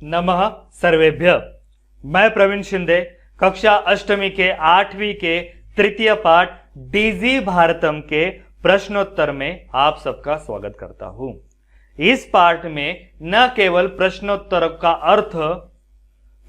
नमः सर्वेभ्य। मैं प्रवीण शिंदे कक्षा अष्टमी के 8वीं के तृतीय पाठ डीजी भारतम के प्रश्नोत्तर में आप सबका स्वागत करता हूं। इस पाठ में न केवल प्रश्नोत्तर का अर्थ,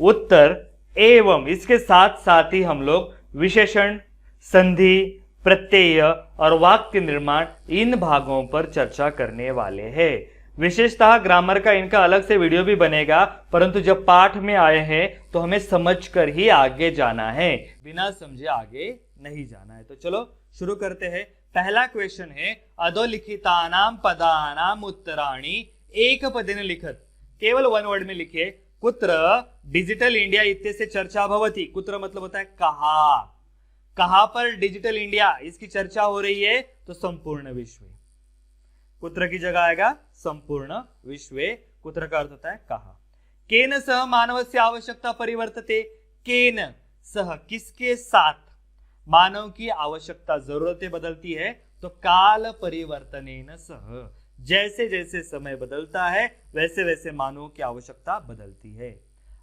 उत्तर एवं इसके साथ साथ ही हम लोग विशेषण, संधि, प्रत्यय और वाक्य निर्माण इन भागों पर चर्चा करने वाले हैं। विशेषतः ग्रामर का इनका अलग से वीडियो भी बनेगा, परंतु जब पाठ में आए हैं तो हमें समझकर ही आगे जाना है, बिना समझे आगे नहीं जाना है। तो चलो शुरू करते हैं। पहला क्वेश्चन है, अधोलिखितानां पदानां उत्तराणि एक पदेन लिखत। केवल वन वर्ड में लिखिए। कुत्र डिजिटल इंडिया इत्यस्य चर्चा भवति। कुत्र मतलब होता है कहाँ। कहाँ पर डिजिटल इंडिया इसकी चर्चा हो रही है? तो संपूर्ण विश्व। कुत्र की जगह आएगा संपूर्ण विश्व। कुत्र का अर्थ होता है कहाँ। केन सह मानवस्य आवश्यकता परिवर्तते। केन सह किसके साथ मानव की आवश्यकता जरूरतें बदलती है? तो काल परिवर्तनेन सह, जैसे जैसे समय बदलता है वैसे वैसे मानव की आवश्यकता बदलती है।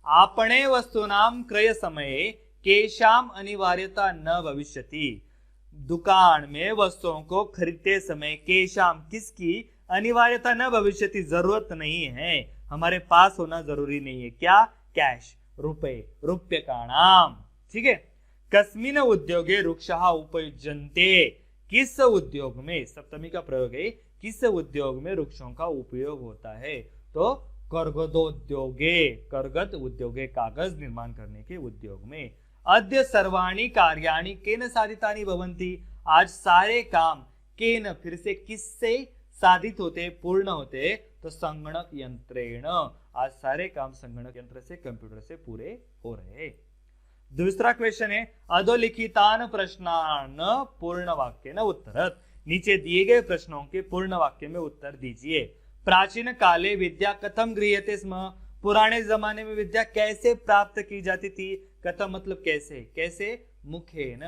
आपणे वस्तूनां क्रय समये केषां अनिवार्यता न भविष्यति। दुकान में वस्तुओं को खरीदते समय केषां किसकी अनिवार्यता न भविष्यति, जरूरत नहीं है, हमारे पास होना जरूरी नहीं है। क्या? कैश, रुपए, रूप्यकाणाम। ठीक है। कस्मिन उद्योगे वृक्षः उपयुज्यन्ते। किस उद्योग में, सप्तमी का प्रयोग है, किस उद्योग में वृक्षों का उपयोग होता है? तो कर्गदोद्योगे, कर्गद उद्योगे, कागज निर्माण करने के उद्योग में। अद्य सर्वाणि कार्याणि केन साधितानि भवन्ति। आज सारे काम केन, फिर से किससे साधित होते, पूर्ण होते? तो संगणक यंत्रेण। आज सारे काम संगणक यंत्र से, कंप्यूटर से पूरे हो रहे हैं। दूसरा क्वेश्चन है, अधोलिखितान प्रश्नान पूर्ण वाक्य न उत्तरत। नीचे दिए गए प्रश्नों के पूर्ण वाक्य में उत्तर दीजिए। प्राचीन काले विद्या कथम गृह्यते स्म। पुराने जमाने में विद्या कैसे प्राप्त की जाती थी? कथम मतलब कैसे, कैसे? मुखेन,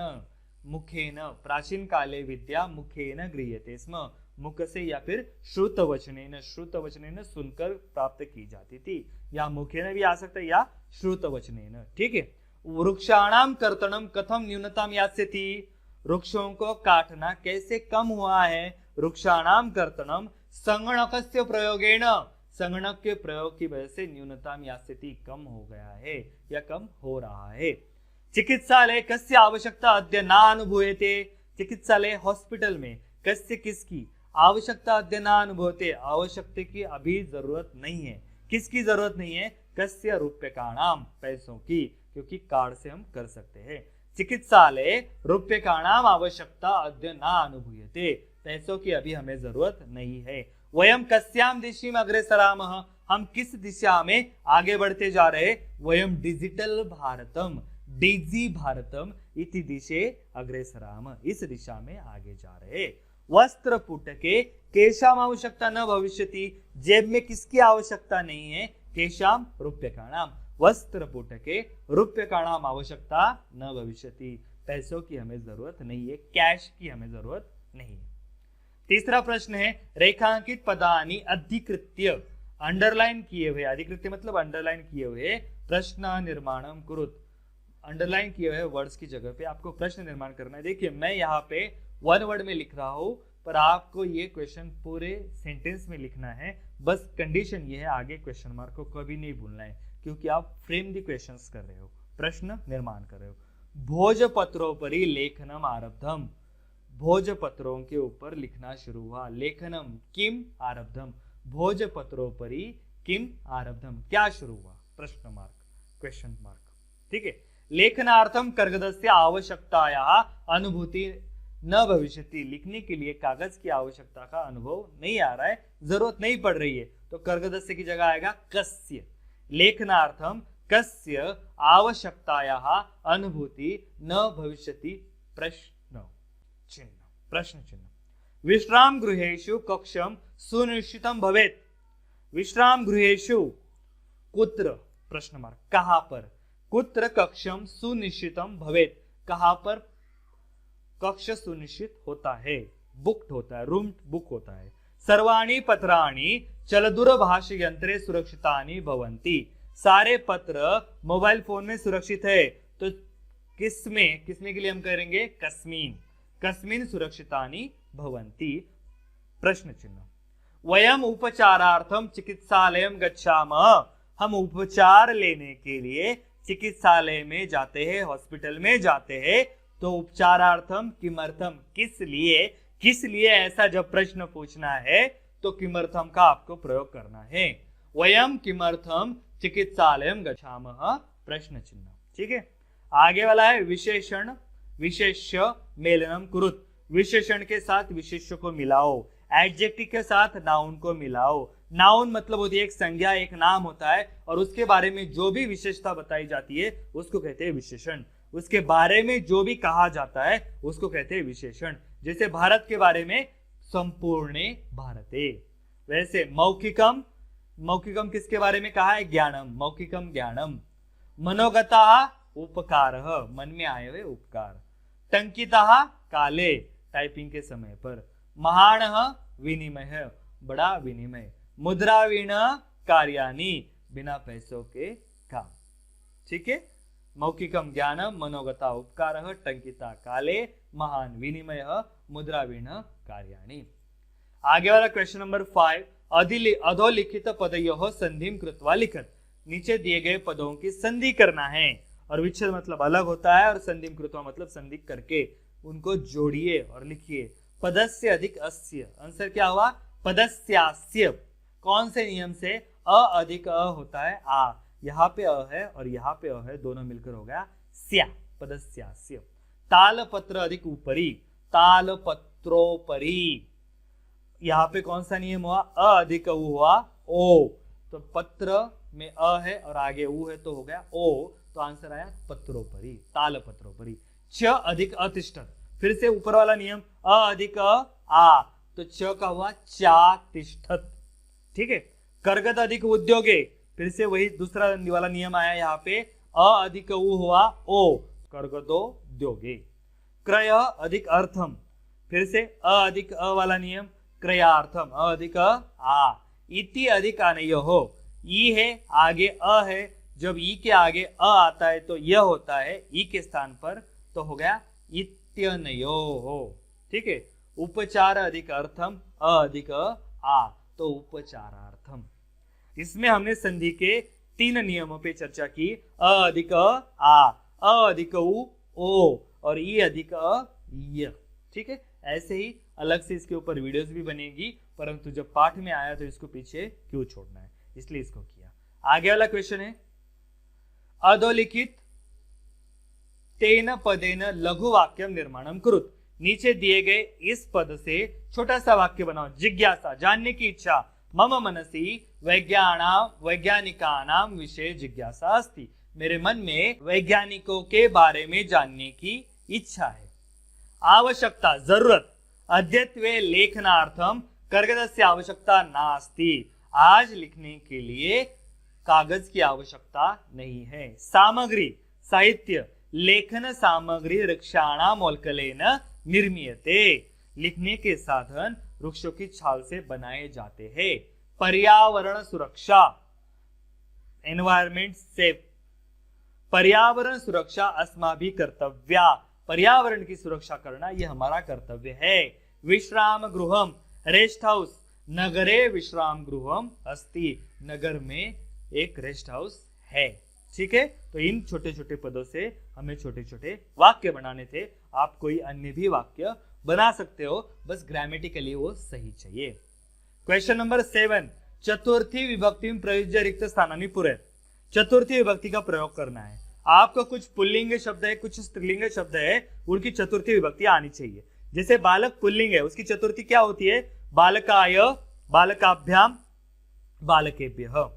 मुखेन। प्राचीन काले विद्या मुखेन गृह्यते स्म। मुख से या फिर श्रुत वचनेन, श्रुत वचनेन सुनकर प्राप्त की जाती थी। या मुखेन भी आ सकता है या श्रुत वचनेन। ठीक है। वृक्षाणाम कर्तनम कथम न्यूनताम यास्यति। वृक्षों को काटना कैसे कम हुआ है? वृक्षाणाम कर्तनम संगणकस्य प्रयोगेन। संगणक के प्रयोग की वजह से न्यूनताम यास्यति, कम हो गया है या कम हो रहा है। चिकित्सालय कस्य आवश्यकता अद्य न अनुभूयते। चिकित्सालय हॉस्पिटल में कस्य किसकी आवश्यकता अद्य न अनुभूयते। आवश्यकता की अभी जरूरत नहीं है। किसकी जरूरत नहीं है? कस्य रूप्यकाणाम, पैसों की, क्योंकि कार्ड से हम कर सकते हैं। चिकित्सालय रूप्यकाणाम आवश्यकता अद्य न अनुभूयते। पैसों की अभी हमें जरूरत नहीं है। वयम कस्याम दिशि में अग्रेसरामः। हम किस दिशा में आगे बढ़ते जा रहे? वयम डिजिटल भारतम, डीजी भारतम इति दिशे अग्रेसराम। इस दिशा में आगे जा रहे। वस्त्र पुटके केशाम आवश्यकता न भविष्यति। जेब में किसकी आवश्यकता नहीं है? केशाम रूप्यकाणाम। वस्त्र पुटके रूप्यकाणाम आवश्यकता न भविष्यति। पैसों की हमें जरूरत नहीं है, कैश की हमें जरूरत नहीं है। तीसरा प्रश्न है, रेखांकित पदानि अधिकृत्य, अंडरलाइन किए हुए, अधिकृत्य मतलब अंडरलाइन किए हुए, प्रश्न निर्माणम कुरुत। अंडरलाइन किए हुए वर्ड्स की जगह पे आपको प्रश्न निर्माण करना है। देखिए मैं यहाँ पे वन वर्ड में लिख रहा हूं, पर आपको ये क्वेश्चन पूरे सेंटेंस में लिखना है। बस कंडीशन ये है, आगे क्वेश्चन मार्क को कभी नहीं भूलना है, क्योंकि आप फ्रेम दी क्वेश्चंस कर रहे हो, प्रश्न निर्माण कर रहे हो। भोजपत्रोपरि लेखनम आरब्धम। भोजपत्रों के ऊपर लिखना शुरू हुआ। लेखनम किम आरब्धम। भोजपत्रोपरि किम आरब्धम, क्या शुरू हुआ? प्रश्न मार्क, क्वेश्चन मार्क। ठीक है। लेखनार्थम कर्गदस्य आवश्यकतायाः अनुभूति न भविष्यति। लिखने के लिए कागज की आवश्यकता का अनुभव नहीं आ रहा है, जरूरत नहीं पड़ रही है, तो कर्गदस्य की जगह आएगा कस्य। लेखनार्थम कस्य आवश्यकतायाः अनुभूति न भविष्यति। प्रश्न चिन्ह, प्रश्न चिन्ह। विश्राम गृहेषु कक्षम सुनिश्चितम भवेत्। विश्राम गृहेषु कुत्र, प्रश्न मार्क, कहां पर? कुत्र कक्षम सुनिश्चितम भवेत्। कहां पर कक्ष सुनिश्चित होता है, बुक्ड होता है, रूम बुक होता है। सर्वाणि पत्राणि चलदूरभाष यंत्रे सुरक्षितानि भवन्ति। सारे पत्र मोबाइल फोन में सुरक्षित है, तो किसमें के लिए हम करेंगे कस्मिन, कस्मिन सुरक्षितानि भवन्ति। प्रश्न चिन्ह। वयम उपचारार्थम चिकित्सालयम गच्छामः, हम उपचार लेने के लिए चिकित्सालय में जाते हैं, हॉस्पिटल में जाते हैं। तो उपचारार्थम किमर्थम, किस लिए ऐसा जब प्रश्न पूछना है तो किमर्थम का आपको प्रयोग करना है। वयम किमर्थम चिकित्सालयम गच्छामः, प्रश्न चिन्ह। ठीक है, आगे वाला है विशेषण विशेष्य मेलनम कुरुत, विशेषण के साथ विशेष्य को मिलाओ, एडजेक्टिव के साथ नाउन को मिलाओ। नाउन मतलब होती है एक संज्ञा, एक नाम होता है और उसके बारे में जो भी विशेषता बताई जाती है उसको कहते हैं विशेषण। उसके बारे में जो भी कहा जाता है उसको कहते हैं विशेषण। जैसे भारत के बारे में संपूर्ण भारते, वैसे मौखिकम, मौखिकम किसके बारे में कहा है, ज्ञानम, मौखिकम ज्ञानम। मनोगता उपकार, मन में आए हुए उपकार। टंकिता काले, टाइपिंग के समय पर। महान विनिमय, बड़ा विनिमय। मुद्रावीण कार्यानि, बिना पैसों के काम। ठीक है, मौखिकम ज्ञानम, मनोगता उपकार, टंकिता काले, महान विनिमय, मुद्रावीण कार्याणि। आगे वाला क्वेश्चन नंबर 5, अधोलिखित पदयोः संधिम कृत्वा लिखत, नीचे दिए गए पदों की संधि करना है। और विच्छेद मतलब अलग होता है और संधिम कृत्वा मतलब संधि करके उनको जोड़िए और लिखिए। पदस्य अधिक अस्य, आंसर क्या हुआ, पदस्यास्य। कौन से नियम से, अ अधिक अ होता है आ, यहाँ पे अ है और यहाँ पे अ है, दोनों मिलकर हो गया स्या, पदस्यास्य। तालपत्र अधिक ऊपरी, तालपत्रोपरी, यहाँ पे कौन सा नियम हुआ, अ अधिक उ हुआ ओ, तो पत्र में अ है और आगे उ है तो हो गया ओ, तो आंसर आया पत्रोपरी, तालपत्रोपरी। च अधिक अतिष्ठत, फिर से ऊपर वाला नियम, अ अधिक आ, तो च का हुआ चा तिष्ठत। ठीक है, कर्गत अधिक उद्योगे, फिर से वही दूसरा वाला नियम आया यहाँ पे, अ अधिक उ हुआ ओ, कर्गतोद्योगे। क्रय अधिक अर्थम, फिर से अ अधिक अ वाला नियम, क्रयार्थम, अ अधिक आ। इति अधिक अनयोः, ई है आगे अ है, जब ई के आगे अ आता है तो यह होता है ई के स्थान पर, तो हो गया इत्यनयोः। ठीक है, उपचार अधिक अर्थम, अ अधिक आ, तो उपचारार्थम। इसमें हमने संधि के 3 नियमों पे चर्चा की, अ अधिक आ, अ अधिक उ ओ और ई अधिक य। ठीक है, ऐसे ही अलग से इसके ऊपर वीडियोस भी बनेगी, परंतु जब पाठ में आया तो इसको पीछे क्यों छोड़ना है, इसलिए इसको किया। आगे वाला क्वेश्चन है, अधोलिखित तेन पदेन लघु वाक्यम निर्माणम कुरुत, नीचे दिए गए इस पद से छोटा सा वाक्य बनाओ। जिज्ञासा, जानने की इच्छा। मम मनसि वैज्ञानिकानाम विषय जिज्ञासा अस्ति, मेरे मन में वैज्ञानिकों के बारे में जानने की इच्छा है। आवश्यकता, जरूरत। अद्यत्वे लेखनार्थम कर्गदस्य आवश्यकता नास्ति, आज लिखने के लिए कागज की आवश्यकता नहीं है। सामग्री, साहित्य। लेखन सामग्री वृक्षाणामोल्कलेन निर्मीयते, लिखने के साधन वृक्षों की छाल से बनाए जाते हैं। पर्यावरण सुरक्षा, एनवायरमेंट सेफ। पर्यावरण सुरक्षा अस्माभिः कर्तव्या, पर्यावरण की सुरक्षा करना यह हमारा कर्तव्य है। विश्राम गृहम, रेस्ट हाउस। नगरे विश्राम गृहम अस्ति, नगर में एक रेस्ट हाउस है। ठीक है, तो इन छोटे छोटे पदों से हमें छोटे छोटे वाक्य बनाने थे। आप कोई अन्य भी वाक्य बना सकते हो, बस ग्रामेटिकली वो सही चाहिए। क्वेश्चन नंबर 7, चतुर्थी विभक्ति में प्रयुज्य रिक्त स्थानानि पूरयत, चतुर्थी विभक्ति का प्रयोग करना है। आपको कुछ पुल्लिंग शब्द है, कुछ स्त्रीलिंग शब्द है, उनकी चतुर्थी विभक्ति आनी चाहिए। जैसे बालक पुल्लिंग है, उसकी चतुर्थी क्या होती है, बालकाय, बालकाभ्याम, बालकेभ्यः।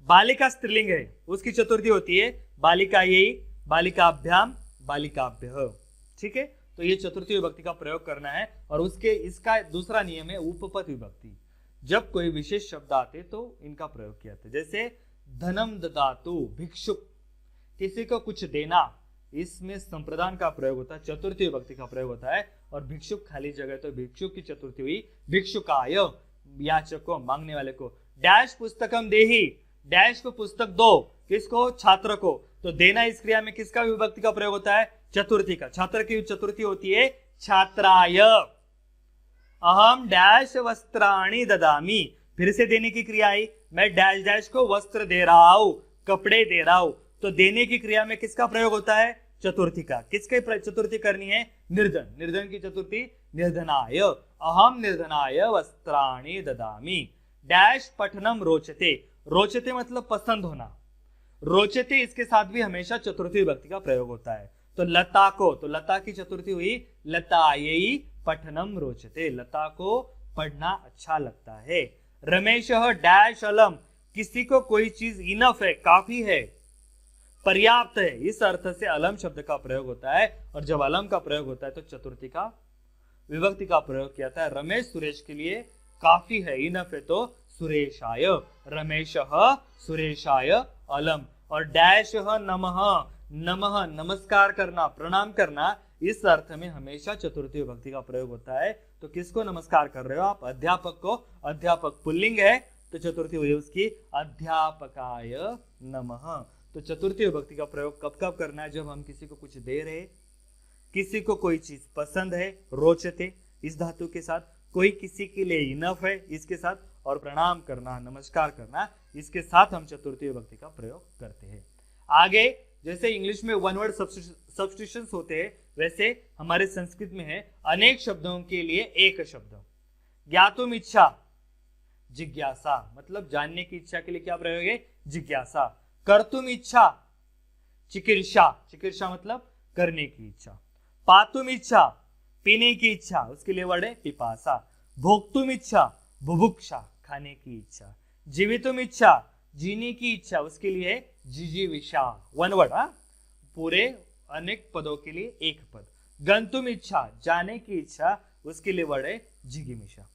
बालिका स्त्रीलिंग है, उसकी चतुर्थी होती है बालिकायै, बालिकाभ्याम, बालिकाभ्यः। ठीक है, तो ये चतुर्थी विभक्ति का प्रयोग करना है। और उसके इसका दूसरा नियम है उपपद विभक्ति, जब कोई विशेष शब्द आते तो इनका प्रयोग किया था। जैसे धनम ददातु, भिक्षुक, किसी को कुछ देना, इसमें संप्रदान का प्रयोग होता है, चतुर्थी विभक्ति का प्रयोग होता है। और भिक्षुक खाली जगह, तो भिक्षुक की चतुर्थी हुई भिक्षुकाय, याचक को, मांगने वाले को। डैश पुस्तकम देहि, डैश को पुस्तक दो, किसको? छात्र को। तो देना इस क्रिया में किसका विभक्ति का प्रयोग होता है? चतुर्थी का। छात्र की चतुर्थी होती है छात्राय। अहम डैश वस्त्राणि ददामि, फिर से देने की क्रिया आई, मैं डैश डैश को वस्त्र दे रहा हूं, कपड़े दे रहा हूं। तो देने की क्रिया में किसका प्रयोग होता है? चतुर्थी का। किसके चतुर्थी करनी है? निर्धन। निर्धन की चतुर्थी निर्धनाय। अहम निर्धनाय वस्त्राणि ददामि। डैश पठनम रोचते, रोचते मतलब पसंद होना, रोचते इसके साथ भी हमेशा चतुर्थी विभक्ति का प्रयोग होता है। तो लता को, तो लता की चतुर्थी हुई लतायै पठनम रोचते, लता को पढ़ना अच्छा लगता है। रमेशः डैश अलम, किसी को कोई चीज इनफ है, काफी है, पर्याप्त है, इस अर्थ से अलम शब्द का प्रयोग होता है। और जब अलम का प्रयोग होता है तो चतुर्थी का विभक्ति का प्रयोग किया था। रमेश सुरेश के लिए काफी है, इनफ है, तो सुरेशाय, रमेशः सुरेशाय अलम। और डैशः नमः, नमः नमस्कार करना, प्रणाम करना, इस अर्थ में हमेशा चतुर्थी विभक्ति का प्रयोग होता है। तो किसको नमस्कार कर रहे हो आप? अध्यापक को। अध्यापक पुल्लिंग है तो चतुर्थी हुई उसकी अध्यापकाय नमः। तो चतुर्थी विभक्ति का प्रयोग कब कब करना है? जब हम किसी को कुछ दे रहे, किसी को कोई चीज पसंद है, रोचते इस धातु के साथ, कोई किसी के लिए इनफ है इसके साथ, और प्रणाम करना, नमस्कार करना, इसके साथ हम चतुर्थी विभक्ति का प्रयोग करते हैं। आगे जैसे इंग्लिश में वन वर्ड सब्स्टिट्यूशंस होते हैं, वैसे हमारे संस्कृत में है अनेक शब्दों के लिए एक शब्द। ज्ञातुम इच्छा, जिज्ञासा, मतलब जानने की इच्छा के लिए क्या प्रयोग है? जिज्ञासा। कर्तुम इच्छा, चिकित्सा, चिकित्सा मतलब करने की इच्छा। पातुम इच्छा, पीने की इच्छा, उसके लिए वर्ड है पिपासा। भोक्तुम इच्छा, बुभुक्षा, खाने की इच्छा। जीवितुम इच्छा, जीने की इच्छा, उसके लिए जिजीविषा, वन वर्ड। पूरे अनेक पदों के लिए एक पद। गंतुम इच्छा, जाने की इच्छा, उसके लिए वर्ड है जिगिमिषा।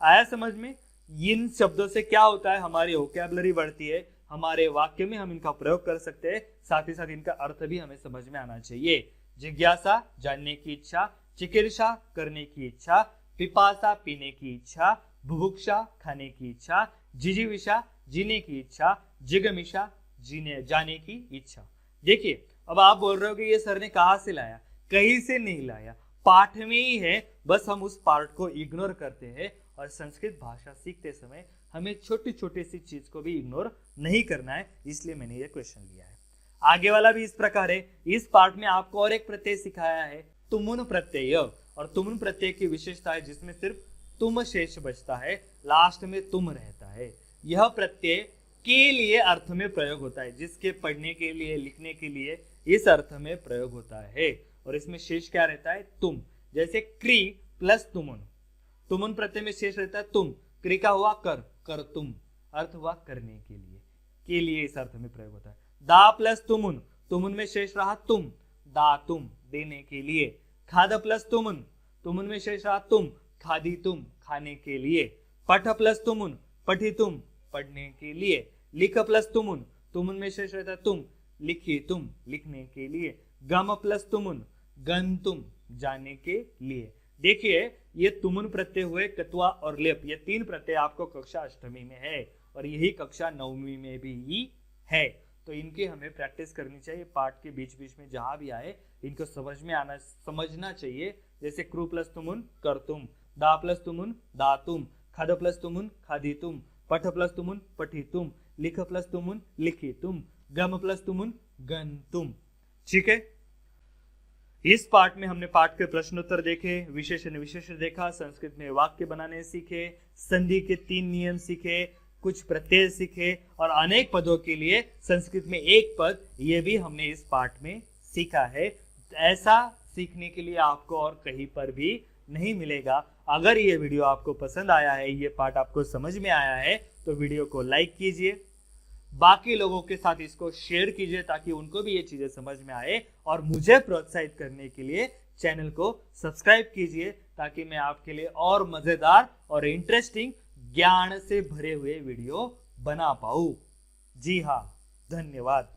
आया समझ में? इन शब्दों से क्या होता है? हमारी वोकैबुलरी बढ़ती है, हमारे वाक्य में हम इनका प्रयोग कर सकते हैं, साथ ही साथ इनका अर्थ भी हमें समझ में आना चाहिए। जिज्ञासा, जानने की इच्छा, चिकित्सा, करने की इच्छा, पिपासा, पीने की इच्छा, बुभुक्षा, खाने की इच्छा, जिजीविषा, जीने की इच्छा, जिगमिषा, जीने जाने की इच्छा। देखिए, अब आप बोल रहे हो कि ये सर ने कहां से लाया? कहीं से नहीं लाया, पाठ में ही है, बस हम उस पार्ट को इग्नोर करते हैं। और संस्कृत भाषा सीखते समय हमें छोटी छोटी सी चीज को भी इग्नोर नहीं करना है, इसलिए मैंने ये क्वेश्चन लिया है। आगे वाला भी इस प्रकार है। इस पार्ट में आपको और एक प्रत्यय सिखाया है, तुमुन प्रत्यय। और तुमुन प्रत्यय की विशेषता है जिसमें सिर्फ तुम शेष बचता है, लास्ट में तुम रहता है। यह प्रत्यय के लिए अर्थ में प्रयोग होता है, जिसके पढ़ने के लिए, लिखने के लिए इस अर्थ में प्रयोग होता है। और इसमें शेष क्या रहता है? तुम। जैसे क्री प्लस तुमुन, तुमुन प्रत्यय में शेष रहता है तुम, क्री का हुआ कर, कर तुम, अर्थ हुआ करने के लिए इस अर्थ में प्रयोग होता है। दा प्लस तुमुन, तुमुन में शेष रहा तुम, दा तुम, देने के लिए। खाद प्लस तुमुन, तुमुन में शेष रहा तुम, खादी तुम, खाने के लिए। पठ प्लस तुमुन, पठी तुम, पढ़ने के लिए। लिख प्लस तुमुन, तुमुन में शेष रहता तुम, लिखी तुम, लिखने के लिए। गम प्लस तुमुन, गन तुम, जाने के लिए। देखिए, ये तुमुन प्रत्यय हुए, कत्वा और लेप, ये तीन प्रत्यय आपको कक्षा अष्टमी में है और यही कक्षा नवमी में भी है। तो इनकी हमें प्रैक्टिस करनी चाहिए, पाठ के बीच बीच में जहां भी आए इनको समझना चाहिए। जैसे क्रू प्लस तुमुन, कर तुम, दा प्लस तुमुन, दा तुम, खाद प्लस तुमुन, खादी तुम, पठ प्लस तुमुन, पठी तुम, लिख प्लस तुमुन, लिखी तुम, गम प्लस तुमुन, गन तुम। ठीक है, इस पार्ट में हमने पाठ के प्रश्नोत्तर देखे, विशेषण विशेषण देखा, संस्कृत में वाक्य बनाने सीखे, संधि के 3 नियम सीखे, कुछ प्रत्यय सीखे और अनेक पदों के लिए संस्कृत में एक पद, ये भी हमने इस पाठ में सीखा है। ऐसा सीखने के लिए आपको और कहीं पर भी नहीं मिलेगा। अगर ये वीडियो आपको पसंद आया है, ये पाठ आपको समझ में आया है, तो वीडियो को लाइक कीजिए, बाकी लोगों के साथ इसको शेयर कीजिए ताकि उनको भी ये चीजें समझ में आए, और मुझे प्रोत्साहित करने के लिए चैनल को सब्सक्राइब कीजिए ताकि मैं आपके लिए और मजेदार और इंटरेस्टिंग ज्ञान से भरे हुए वीडियो बना पाऊं। जी हाँ, धन्यवाद।